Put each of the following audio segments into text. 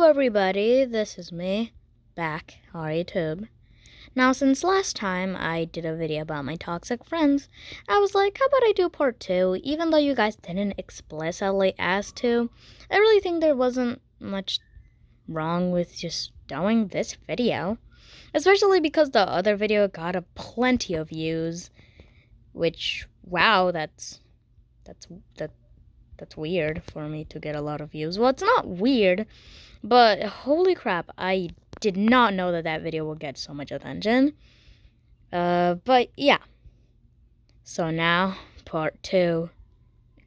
everybody, this is me, back, on YouTube. Now, since last time I did a video about my toxic friends, I was like, how about I do part 2, even though you guys didn't explicitly ask to. I really think there wasn't much wrong with just doing this video, especially because the other video got plenty of views, which, wow, that's weird for me to get a lot of views. Well, it's not weird, but holy crap, I did not know that video would get so much attention. But yeah. So now, part 2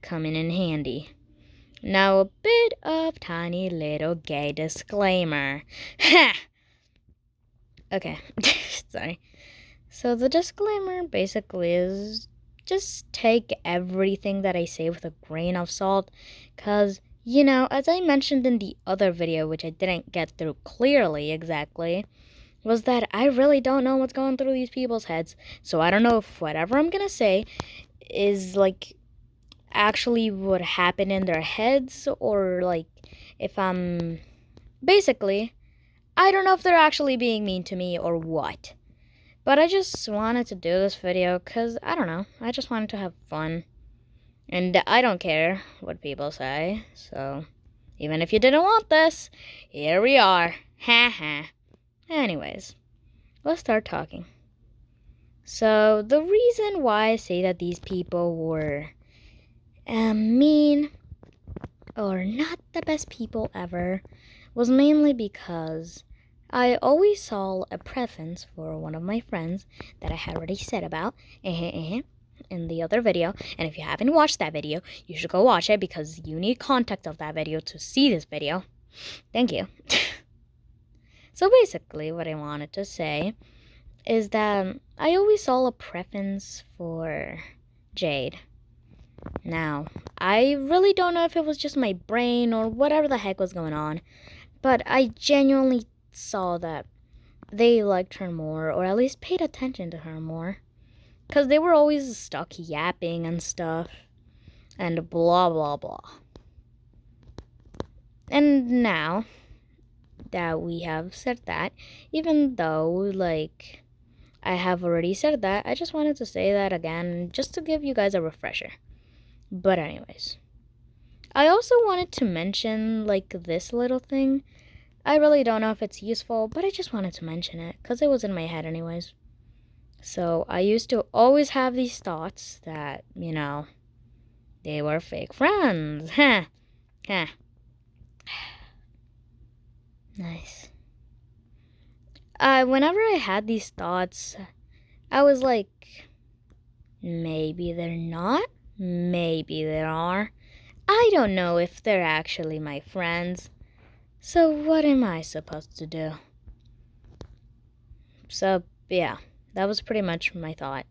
coming in handy. Now, a bit of tiny little gay disclaimer. Ha! Okay, sorry. So the disclaimer basically is just take everything that I say with a grain of salt, because, you know, as I mentioned in the other video, which I didn't get through clearly exactly, was that I really don't know what's going through these people's heads. So I don't know if whatever I'm gonna say is, like, actually what happened in their heads, or, like, if I'm... Basically, I don't know if they're actually being mean to me or what. But I just wanted to do this video because, I don't know, I just wanted to have fun. And I don't care what people say, so even if you didn't want this, here we are. Ha ha. Anyways, let's start talking. So, the reason why I say that these people were mean or not the best people ever was mainly because I always saw a preference for one of my friends that I had already said about in the other video. And if you haven't watched that video, you should go watch it because you need context of that video to see this video. Thank you. So basically, what I wanted to say is that I always saw a preference for Jade. Now, I really don't know if it was just my brain or whatever the heck was going on, but I genuinely saw that they liked her more, or at least paid attention to her more, because they were always stuck yapping and stuff, and blah blah blah. And now that we have said that, even though, like, I have already said that, I just wanted to say that again, just to give you guys a refresher. But anyways, I also wanted to mention, like, this little thing. I really don't know if it's useful, but I just wanted to mention it, because it was in my head anyways. So, I used to always have these thoughts that, you know, they were fake friends. Heh. Heh. Nice. Whenever I had these thoughts, I was like, maybe they're not, maybe they are. I don't know if they're actually my friends. So what am I supposed to do? So, yeah, that was pretty much my thought.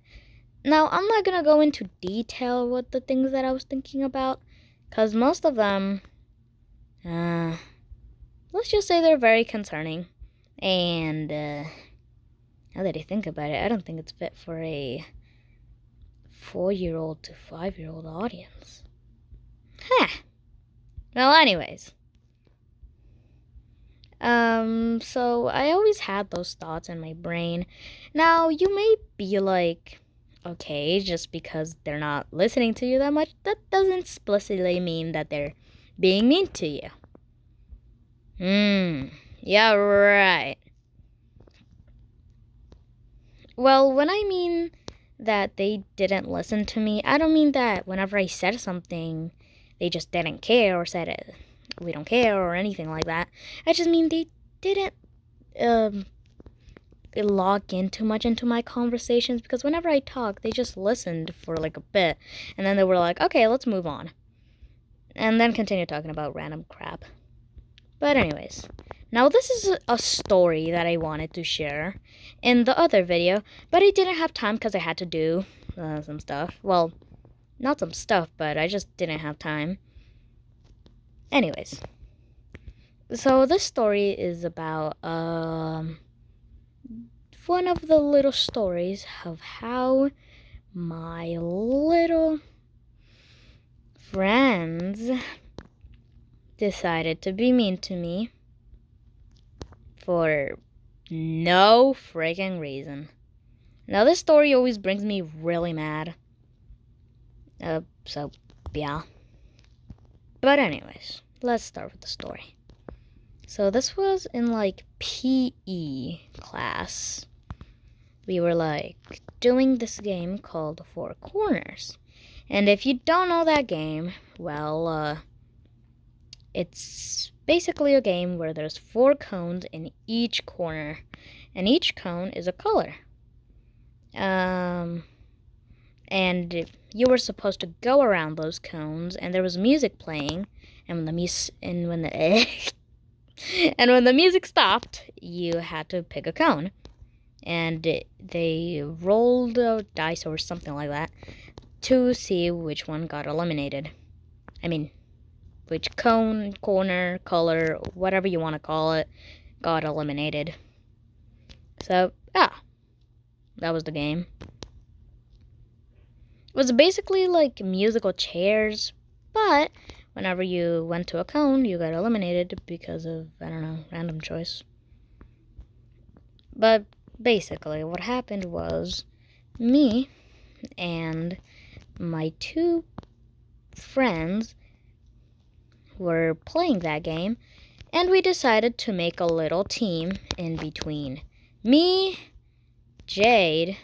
Now, I'm not gonna go into detail with the things that I was thinking about, because most of them, let's just say they're very concerning. And, now that I think about it, I don't think it's fit for a 4-year-old to 5-year-old audience. Huh. Well, anyways. So I always had those thoughts in my brain. Now, you may be like, okay, just because they're not listening to you that much, that doesn't explicitly mean that they're being mean to you. Yeah, right. Well, when I mean that they didn't listen to me, I don't mean that whenever I said something, they just didn't care or said it, we don't care or anything like that. I just mean they didn't log in too much into my conversations, because whenever I talk, they just listened for like a bit, and then they were like, okay, let's move on, and then continue talking about random crap. But anyways, now this is a story that I wanted to share in the other video, but I didn't have time because I had to do some stuff. Well, not some stuff, but I just didn't have time. Anyways, so this story is about one of the little stories of how my little friends decided to be mean to me. for no freaking reason. Now, this story always brings me really mad. So, yeah. But anyways, let's start with the story. So this was in, like, PE class. We were, like, doing this game called Four Corners. And if you don't know that game, well, it's basically a game where there's 4 cones in each corner. And each cone is a color. And you were supposed to go around those cones, and there was music playing, and when the music stopped, you had to pick a cone, and they rolled a dice or something like that to see which one got eliminated. I mean, which cone, corner, color, whatever you want to call it, got eliminated. So, that was the game. It was basically like musical chairs, but whenever you went to a cone, you got eliminated because of, I don't know, random choice. But basically, what happened was me and my 2 friends were playing that game, and we decided to make a little team in between me, Jade,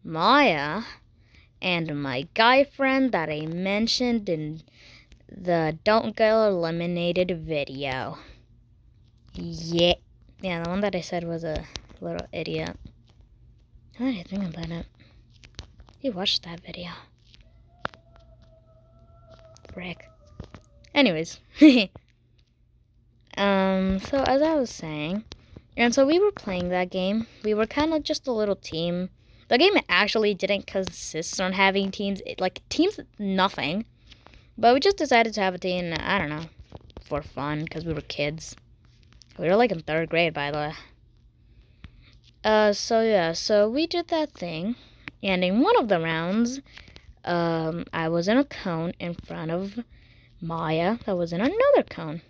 Maya, and my guy friend that I mentioned in the Don't Get Eliminated video. Yeah, the one that I said was a little idiot. How did I think about it? You watched that video. Frick. Anyways. So as I was saying, and so we were playing that game. We were kind of just a little team. The game actually didn't consist on having teams. Teams, nothing. But we just decided to have a team, I don't know, for fun, because we were kids. We were, like, in 3rd grade, by the way. So we did that thing. And in one of the rounds, I was in a cone in front of Maya that was in another cone.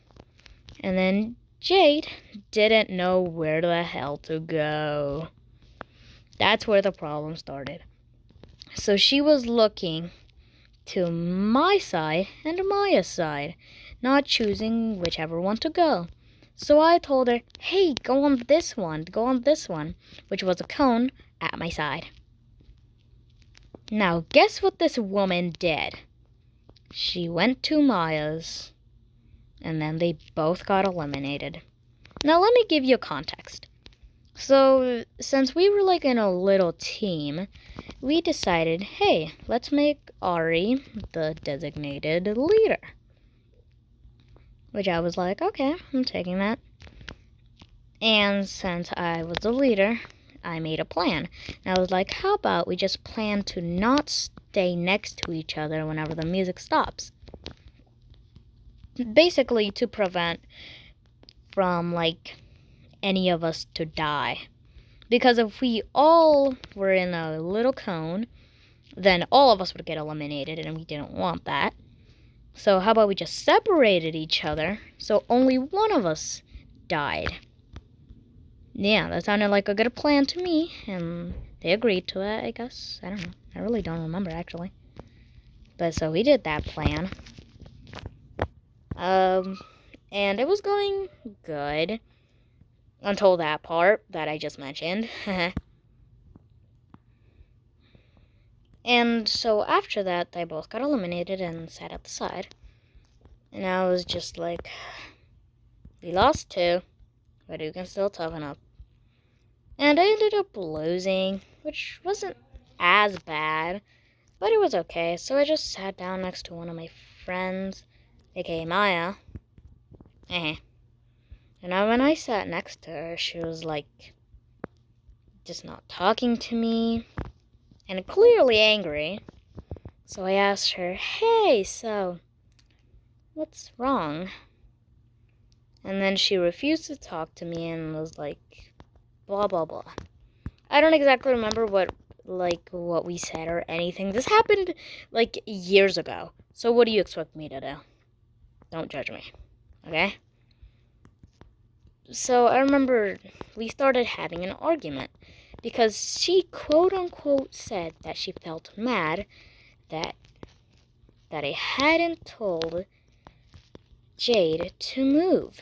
And then Jade didn't know where the hell to go. That's where the problem started. So she was looking to my side and Maya's side, not choosing whichever one to go. So I told her, hey, go on this one, which was a cone at my side. Now, guess what this woman did? She went to Maya's, and then they both got eliminated. Now, let me give you context. So, since we were like in a little team, we decided, hey, let's make Ari the designated leader. Which I was like, okay, I'm taking that. And since I was the leader, I made a plan. And I was like, how about we just plan to not stay next to each other whenever the music stops? Basically, to prevent from, like, any of us to die. Because if we all were in a little cone, then all of us would get eliminated, and we didn't want that. So how about we just separated each other so only one of us died? Yeah, that sounded like a good plan to me, and they agreed to it, I guess. I don't know. I really don't remember, actually. But so we did that plan. And it was going good until that part that I just mentioned. And so after that, they both got eliminated and sat at the side. And I was just like, we lost 2, but you can still toughen up. And I ended up losing, which wasn't as bad, but it was okay. So I just sat down next to one of my friends, aka Maya. And when I sat next to her, she was like, just not talking to me, and clearly angry. So I asked her, hey, so, what's wrong? And then she refused to talk to me and was like, blah, blah, blah. I don't exactly remember what we said or anything. This happened, like, years ago. So what do you expect me to do? Don't judge me, okay? So I remember we started having an argument because she quote unquote said that she felt mad that I hadn't told Jade to move.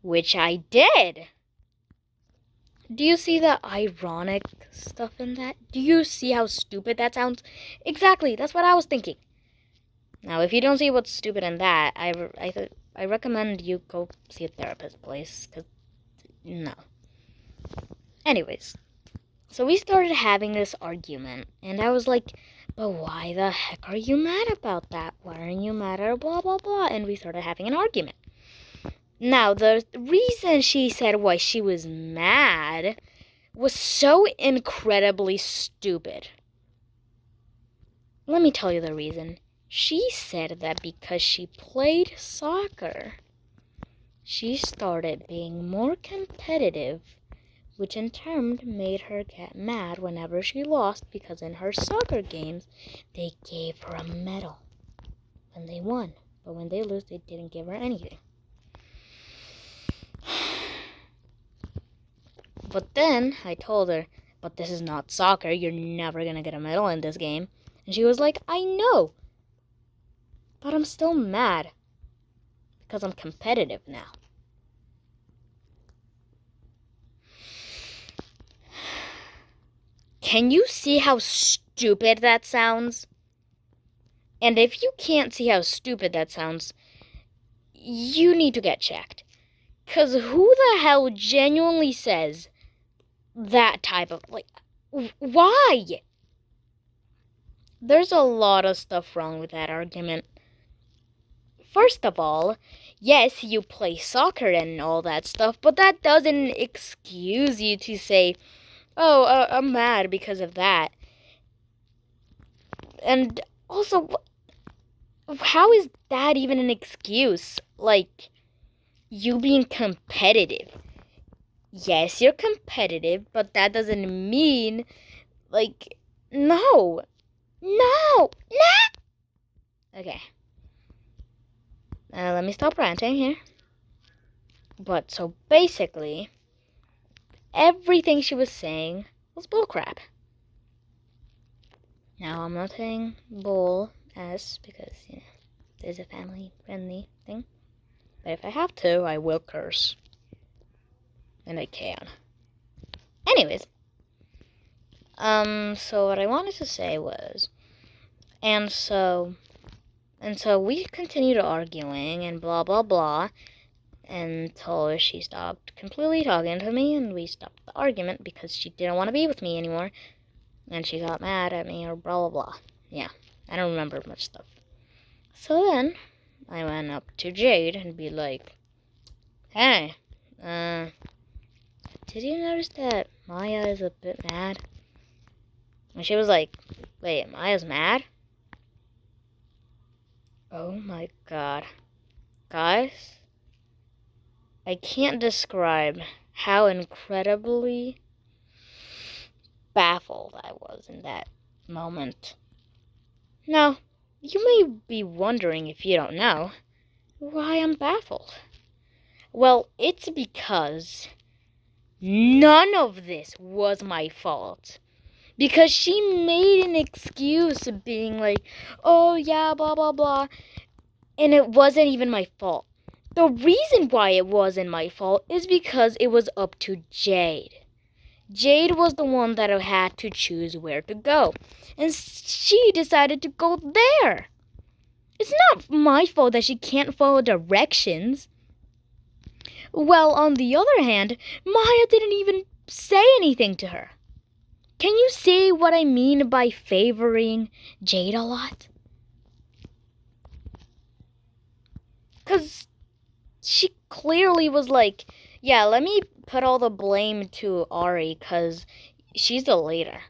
Which I did. Do you see the ironic stuff in that? Do you see how stupid that sounds? Exactly, that's what I was thinking. Now, if you don't see what's stupid in that, I recommend you go see a therapist, please. Cause no. Anyways, so we started having this argument, and I was like, but why the heck are you mad about that? Why aren't you mad at blah, blah, blah? And we started having an argument. Now, the reason she said why she was mad was so incredibly stupid. Let me tell you the reason. She said that because she played soccer, she started being more competitive, which in turn made her get mad whenever she lost because in her soccer games, they gave her a medal when they won. But when they lose, they didn't give her anything. But then I told her, but this is not soccer. You're never going to get a medal in this game. And she was like, I know. But I'm still mad. Because I'm competitive now. Can you see how stupid that sounds? And if you can't see how stupid that sounds, you need to get checked. Because who the hell genuinely says that type of, why? There's a lot of stuff wrong with that argument. First of all, yes, you play soccer and all that stuff, but that doesn't excuse you to say, oh, I'm mad because of that. And also, how is that even an excuse? Like, you being competitive. Yes, you're competitive, but that doesn't mean, no. Okay. Let me stop ranting here. But, so basically, everything she was saying was bullcrap. Now, I'm not saying bull s because, there's a family-friendly thing. But if I have to, I will curse. And I can. Anyways. So what I wanted to say was, and so we continued arguing and blah, blah, blah, until she stopped completely talking to me, and we stopped the argument because she didn't want to be with me anymore, and she got mad at me, or blah, blah, blah. Yeah, I don't remember much stuff. So then, I went up to Jade and be like, hey, did you notice that Maya is a bit mad? And she was like, wait, Maya's mad? Oh my god. Guys, I can't describe how incredibly baffled I was in that moment. Now, you may be wondering, if you don't know, why I'm baffled. Well, it's because none of this was my fault. Because she made an excuse of being like, oh yeah, blah, blah, blah. And it wasn't even my fault. The reason why it wasn't my fault is because it was up to Jade. Jade was the one that had to choose where to go. And she decided to go there. It's not my fault that she can't follow directions. Well, on the other hand, Maya didn't even say anything to her. Can you see what I mean by favoring Jade a lot? Because she clearly was like, yeah, let me put all the blame to Ari because she's the leader.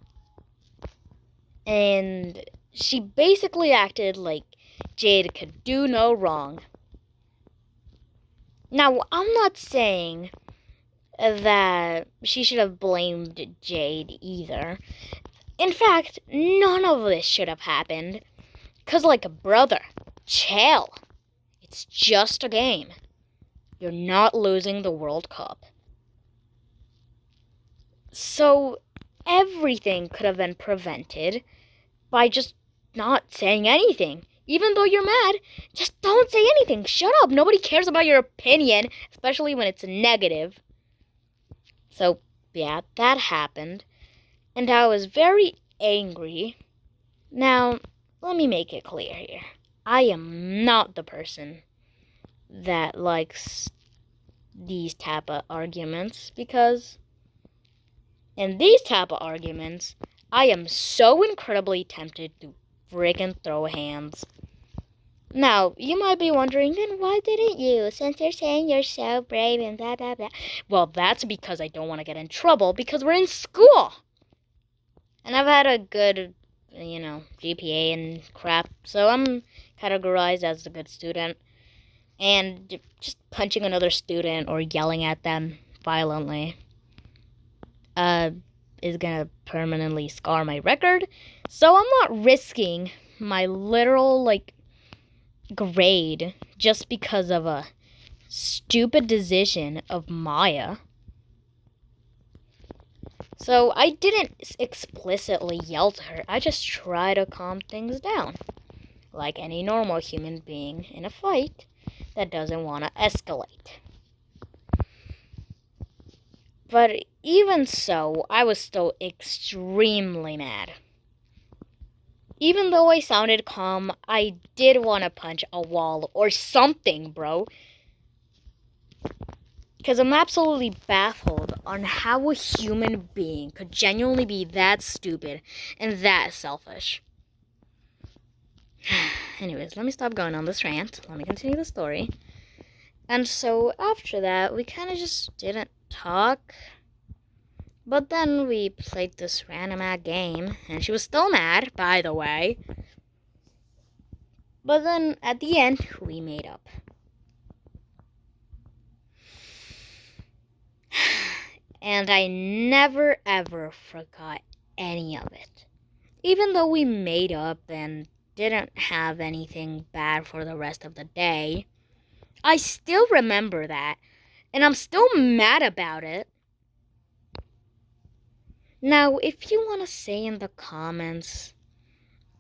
And she basically acted like Jade could do no wrong. Now, I'm not saying that she should have blamed Jade either. In fact, none of this should have happened. Because, brother, chill. It's just a game. You're not losing the World Cup. So everything could have been prevented by just not saying anything. Even though you're mad, just don't say anything. Shut up. Nobody cares about your opinion, especially when it's negative. So, yeah, that happened. And I was very angry. Now, let me make it clear here. I am not the person that likes these type of arguments, because in these type of arguments, I am so incredibly tempted to friggin' throw hands. Now, you might be wondering, then why didn't you? Since you're saying you're so brave and blah, blah, blah. Well, that's because I don't want to get in trouble, because we're in school. And I've had a good, GPA and crap, so I'm categorized as a good student. And just punching another student or yelling at them violently is gonna permanently scar my record. So I'm not risking my literal, grade just because of a stupid decision of Maya. So I didn't explicitly yell to her. I just try to calm things down, like any normal human being in a fight that doesn't want to escalate. But even so, I was still extremely mad. Even though I sounded calm, I did want to punch a wall or something, bro. Because I'm absolutely baffled on how a human being could genuinely be that stupid and that selfish. Anyways, let me stop going on this rant. Let me continue the story. And so after that, we kind of just didn't talk. But then we played this random game, and she was still mad, by the way. But then at the end, we made up. And I never ever forgot any of it. Even though we made up and didn't have anything bad for the rest of the day, I still remember that, and I'm still mad about it. Now, if you want to say in the comments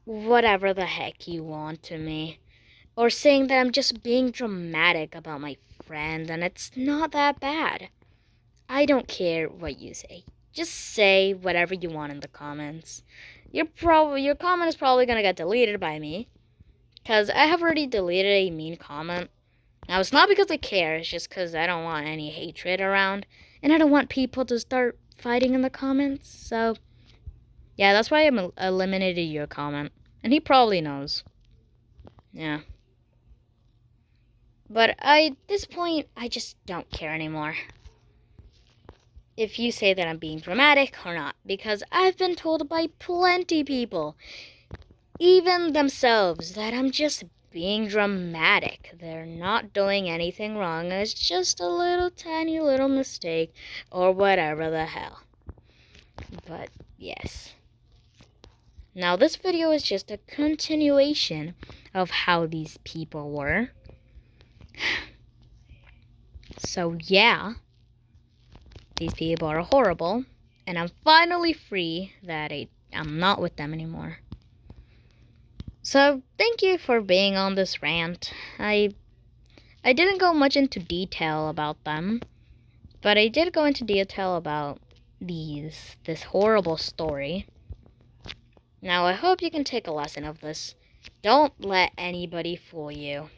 whatever the heck you want to me, or saying that I'm just being dramatic about my friend and it's not that bad, I don't care what you say. Just say whatever you want in the comments. Your comment is probably going to get deleted by me, because I have already deleted a mean comment. Now, it's not because I care, it's just because I don't want any hatred around, and I don't want people to start fighting in the comments. So, yeah, that's why I eliminated your comment, and he probably knows. Yeah. But at this point, I just don't care anymore if you say that I'm being dramatic or not, because I've been told by plenty people, even themselves, that I'm just being dramatic. They're not doing anything wrong. It's just a little tiny little mistake or whatever the hell. But yes. Now this video is just a continuation of how these people were. So yeah, these people are horrible, and I'm finally free that I'm not with them anymore. So thank you for being on this rant. I didn't go much into detail about them, but I did go into detail about this horrible story. Now I hope you can take a lesson of this. Don't let anybody fool you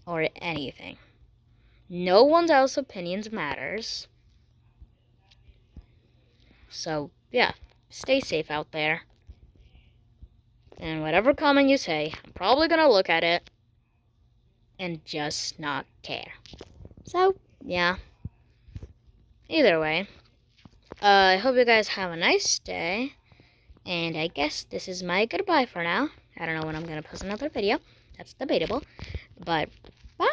or anything. No one else's opinions matters. So yeah, stay safe out there. And whatever comment you say, I'm probably gonna look at it and just not care. So, yeah. Either way, I hope you guys have a nice day. And I guess this is my goodbye for now. I don't know when I'm gonna post another video. That's debatable. But, bye!